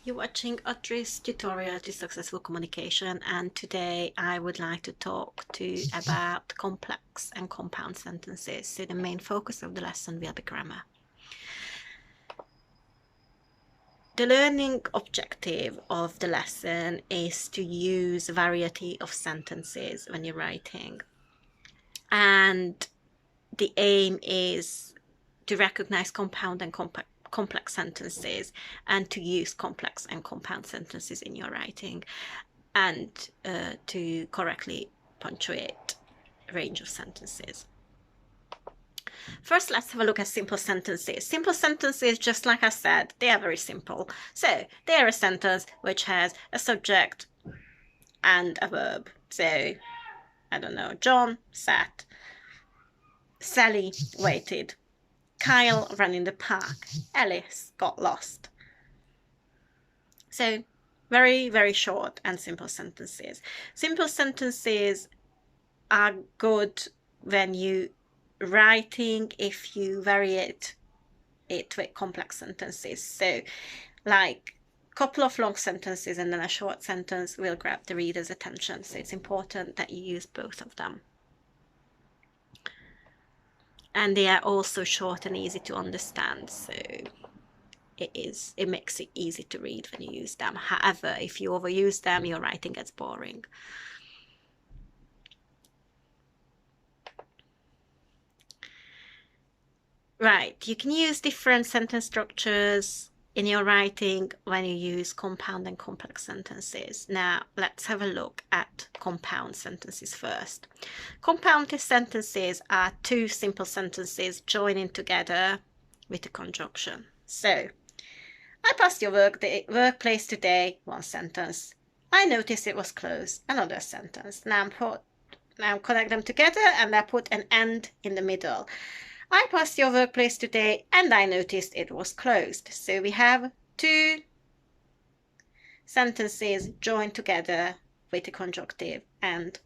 You're watching Audrey's tutorial to successful communication, and today I would like to talk to you about complex and compound sentences. So the main focus of the lesson will be grammar. The learning objective of the lesson is to use a variety of sentences when you're writing, and the aim is to recognize compound and complex sentences and to use complex and compound sentences in your writing, and to correctly punctuate a range of sentences. First, let's have a look at simple sentences. Simple sentences, just like I said, they are very simple. So they are a sentence which has a subject and a verb. So, I don't know, John sat, Sally waited, Kyle ran in the park, Alice got lost. So very, very short and simple sentences. Simple sentences are good when you writing if you vary it with complex sentences. So like a couple of long sentences and then a short sentence will grab the reader's attention. So it's important that you use both of them. And they are also short and easy to understand. So it makes it easy to read when you use them. However, if you overuse them, your writing gets boring. Right, you can use different sentence structures in your writing when you use compound and complex sentences. Now, let's have a look at compound sentences first. Compound sentences are two simple sentences joining together with a conjunction. So, I passed your workplace today, one sentence. I noticed it was closed, another sentence. Now connect them together and I put an and in the middle. I passed your workplace today and I noticed it was closed. So we have two sentences joined together with a conjunctive, and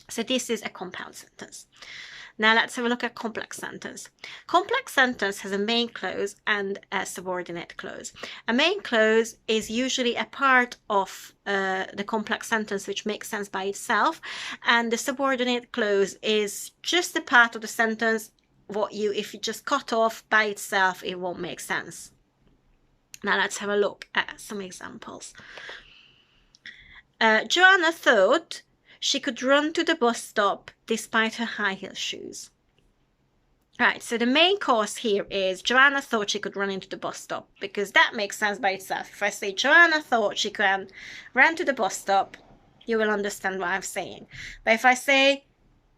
so this is a compound sentence. Now let's have a look at complex sentence. Complex sentence has a main clause and a subordinate clause. A main clause is usually a part of the complex sentence which makes sense by itself, and the subordinate clause is just a part of the sentence if you just cut off by itself, it won't make sense. Now let's have a look at some examples. Joanna thought she could run to the bus stop despite her high heel shoes. Right, so the main cause here is Joanna thought she could run into the bus stop, because that makes sense by itself. If I say Joanna thought she could run to the bus stop, you will understand what I'm saying. But if I say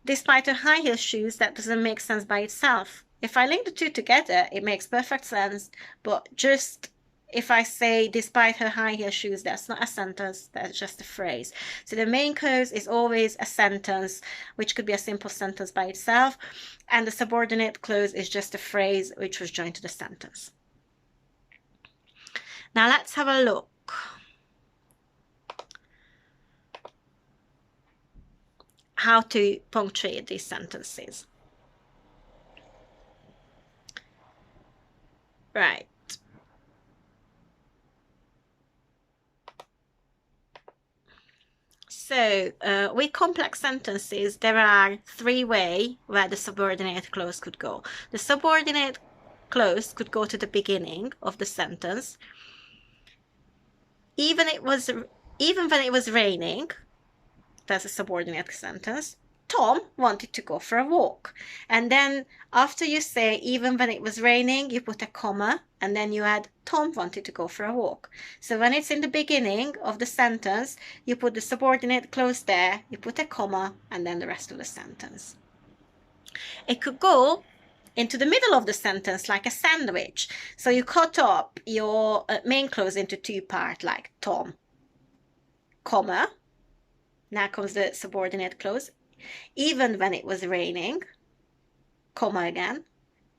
despite her high heel shoes, that doesn't make sense by itself. If I link the two together, it makes perfect sense, but just if I say despite her high heel shoes, that's not a sentence, that's just a phrase. So the main clause is always a sentence, which could be a simple sentence by itself, and the subordinate clause is just a phrase which was joined to the sentence. Now let's have a look. How to punctuate these sentences. Right. So with complex sentences, there are three ways where the subordinate clause could go. The subordinate clause could go to the beginning of the sentence. Even when it was raining, that's a subordinate sentence. Tom wanted to go for a walk. And then after you say even when it was raining, you put a comma and then you add Tom wanted to go for a walk. So when it's in the beginning of the sentence, you put the subordinate clause there, you put a comma, and then the rest of the sentence. It could go into the middle of the sentence like a sandwich. So you cut up your main clause into two parts, like Tom, comma. Now comes the subordinate clause. Even when it was raining, comma again,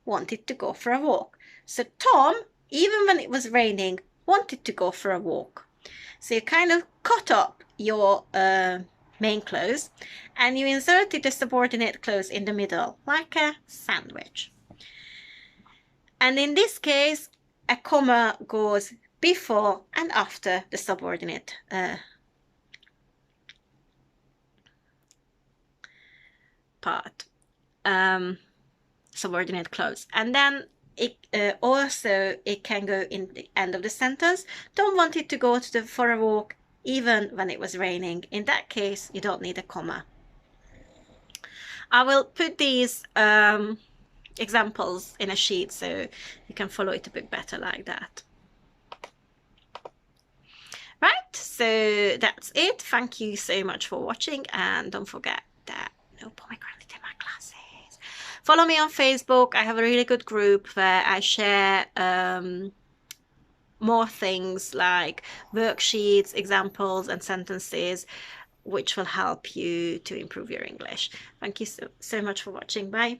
wanted to go for a walk. So Tom, even when it was raining, wanted to go for a walk. So you kind of cut up your main clause and you inserted the subordinate clause in the middle, like a sandwich. And in this case, a comma goes before and after the subordinate part, subordinate clause. And then it also it can go in the end of the sentence. Don't want it to go for a walk even when it was raining. In that case, you don't need a comma. I will put these examples in a sheet so you can follow it a bit better like that. Right, so that's it. Thank you so much for watching, and don't forget that no pomegranate in my classes. Follow me on Facebook. I have a really good group where I share more things like worksheets, examples, and sentences, which will help you to improve your English. Thank you so much for watching. Bye.